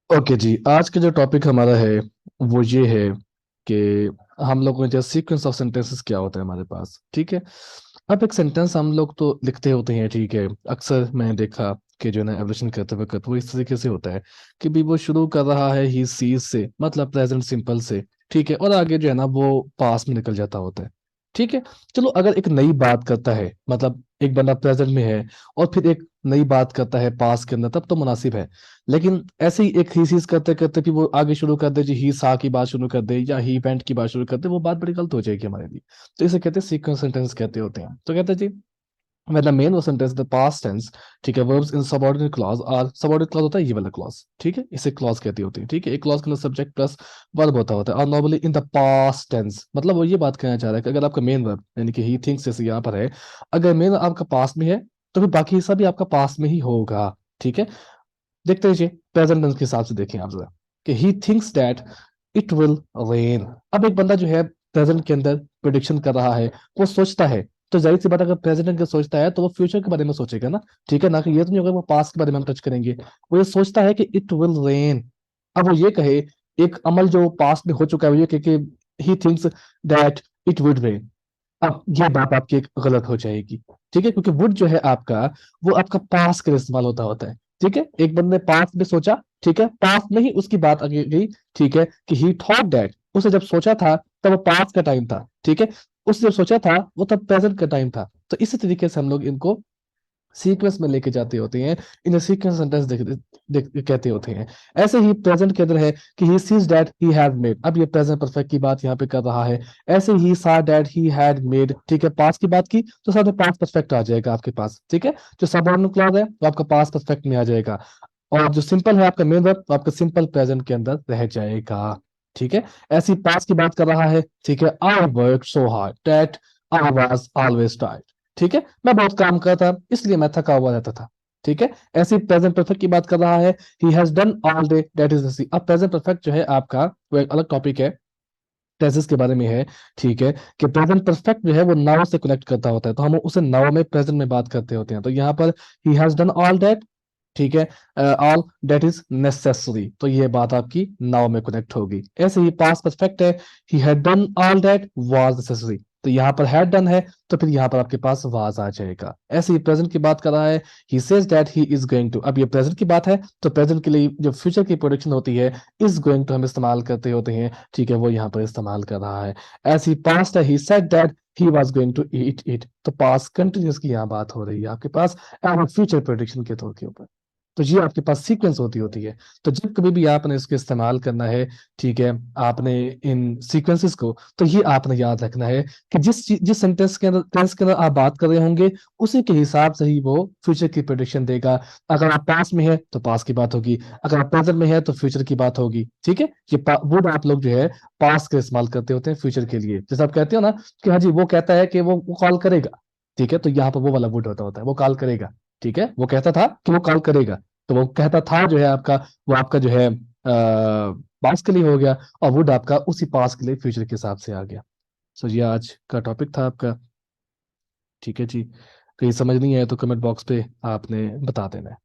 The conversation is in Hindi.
ओके जी, आज का जो टॉपिक हमारा है वो ये है कि हम लोगों के सीक्वेंस ऑफ सेंटेंसेस क्या होता है हमारे पास। ठीक है। अब एक सेंटेंस हम लोग तो लिखते होते हैं। ठीक है। अक्सर मैंने देखा कि जो है ना एवरेशन करते वक्त वो इस तरीके से होता है कि भी वो शुरू कर रहा है ही सीज से, मतलब प्रेजेंट सिंपल से। ठीक है। और आगे जो है ना वो पास में निकल जाता होता है। ठीक है। चलो, अगर एक नई बात करता है, मतलब एक बंदा प्रेजेंट में है और फिर एक नई बात करता है पास के अंदर, तब तो मुनासिब है। लेकिन ऐसे ही एक ही चीज करते करते फिर वो आगे शुरू कर दे जी, ही सा की बात शुरू कर दे या ही पेंट की बात शुरू कर दे, वो बात बड़ी गलत हो जाएगी हमारे लिए। तो इसे कहते हैं सीक्वेंस सेंटेंस कहते होते हैं। तो कहते हैं जी, when the main was sentence the past tense, ठीक है, verbs in subordinate clause और subordinate clause होता है ये वाला clause। ठीक है, इसे clause कहती होती है। ठीक है। एक clause के अंदर subject प्लस verb होता है और normally in the past tense, मतलब वो ये बात कहना चाह रहा है कि अगर आपका मेन वर्ब यानी कि ही थिंक्स जैसे यहाँ पर है, अगर मेन आपका पास्ट में है तो फिर बाकी हिस्सा भी आपका पास्ट में ही होगा। ठीक है। देखते रहिए, प्रेजेंट टेंस के हिसाब से देखें आप जरा कि he thinks that it will rain. अब एक बंदा जो है प्रेजेंट के अंदर प्रिडिक्शन कर रहा है, वो सोचता है। तो जाहिर सी बात है, अगर प्रेजेंट के सोचता है तो वो फ्यूचर के बारे में सोचेगा ना। ठीक है ना, कि ये तो नहीं होगा वो पास्ट के बारे में हम टच करेंगे। वो ये सोचता है कि इट विल रेन। अब वो ये कहे, एक अमल जो पास्ट में हो चुका है, वो ये कहे कि he thinks that it would rain. अब ये बात आपकी एक गलत हो जाएगी। ठीक है, क्योंकि वुड जो है आपका, वो आपका पास के लिए इस्तेमाल होता है। ठीक है। एक बंदे ने पास में सोचा, ठीक है, पास में ही उसकी बात आगे गई। ठीक है, कि ही थॉट दैट, उसे जब सोचा था तब वो पास का टाइम था। ठीक है। उसने जब सोचा था वो तब प्रेजेंट का टाइम था। तो इसी तरीके से हम लोग इनको सीक्वेंस में लेके जाते होते हैं। इन्हें सीक्वेंस सेंटेंस कहते होते हैं। ऐसे ही प्रेजेंट के अंदर है कि he sees that he have made. अब ये प्रेजेंट परफेक्ट की बात यहाँ पे कर रहा है। ऐसे ही सा दैट ही हैड मेड। ठीक है, पास की बात की तो साथ में पास परफेक्ट आ जाएगा आपके पास। ठीक है। जो सबऑर्डिनेट क्लॉज है वो आपका पास परफेक्ट में आ जाएगा। और जो सिंपल है आपका मेन वर्ब, तो आपका सिंपल प्रेजेंट के अंदर रह जाएगा। ठीक है। ऐसी पास की बात कर रहा है। ठीक है, I work so hard that I was always tired. ठीक है, मैं बहुत काम करता था इसलिए मैं थका हुआ रहता था। ठीक है। ऐसी प्रेजेंट परफेक्ट की बात कर रहा है। He has done all day that is see. अब प्रेजेंट परफेक्ट जो है आपका वो एक अलग टॉपिक है, टेंसेस के बारे में है। ठीक है, कि प्रेजेंट परफेक्ट जो है वो नाउ से कनेक्ट करता होता है, तो हम उसे नाउ में प्रेजेंट में बात करते होते हैं। तो यहाँ पर ही हैज डन ऑल दैट। ठीक है, ऑल दैट इज नेसेसरी, तो ये बात आपकी नाउ में कनेक्ट होगी। ऐसे ही पास्ट परफेक्ट है, he had done all that was necessary, तो यहाँ पर हैड डन है तो फिर यहाँ पर आपके पास वाज आ जाएगा। ऐसे ही प्रेजेंट की बात कर रहा है, he says that he is going to. अब ये प्रेजेंट की बात है तो प्रेजेंट के लिए जो फ्यूचर की प्रोडिक्शन होती है, इज गोइंग टू हम इस्तेमाल करते होते हैं। ठीक है, वो यहाँ पर इस्तेमाल कर रहा है। ऐसे ही पास्ट है, he said that he was going to eat it, तो पास्ट कंटिन्यूस की यहाँ बात हो रही है आपके पास फ्यूचर प्रोडिक्शन के तौर के ऊपर। तो ये आपके पास सीक्वेंस होती होती है। तो जब कभी भी आपने इसको इस्तेमाल करना है, ठीक है, आपने इन सीक्वेंसेस को, तो ये आपने याद रखना है कि जिस सेंटेंस के अंदर टेंस के अंदर आप बात कर रहे होंगे, उसी के हिसाब से ही वो फ्यूचर की प्रेडिक्शन देगा। अगर आप पास में है तो पास की बात होगी, अगर आप प्रेजेंट में है तो फ्यूचर की बात होगी। ठीक है, ये वुड आप लोग जो है पास का इस्तेमाल करते होते हैं फ्यूचर के लिए। जैसे आप कहते हो ना कि हाँ जी, वो कहता है कि वो कॉल करेगा। ठीक है, तो यहाँ पर वो वाला वुड होता है, वो कॉल करेगा। ठीक है, वो कहता था कि वो कॉल करेगा, तो वो कहता था जो है आपका, वो आपका जो है पास के लिए हो गया, और वुड आपका उसी पास के लिए फ्यूचर के हिसाब से आ गया। सो ये आज का टॉपिक था आपका। ठीक है जी, कहीं समझ नहीं आया तो कमेंट बॉक्स पे आपने बता देना है।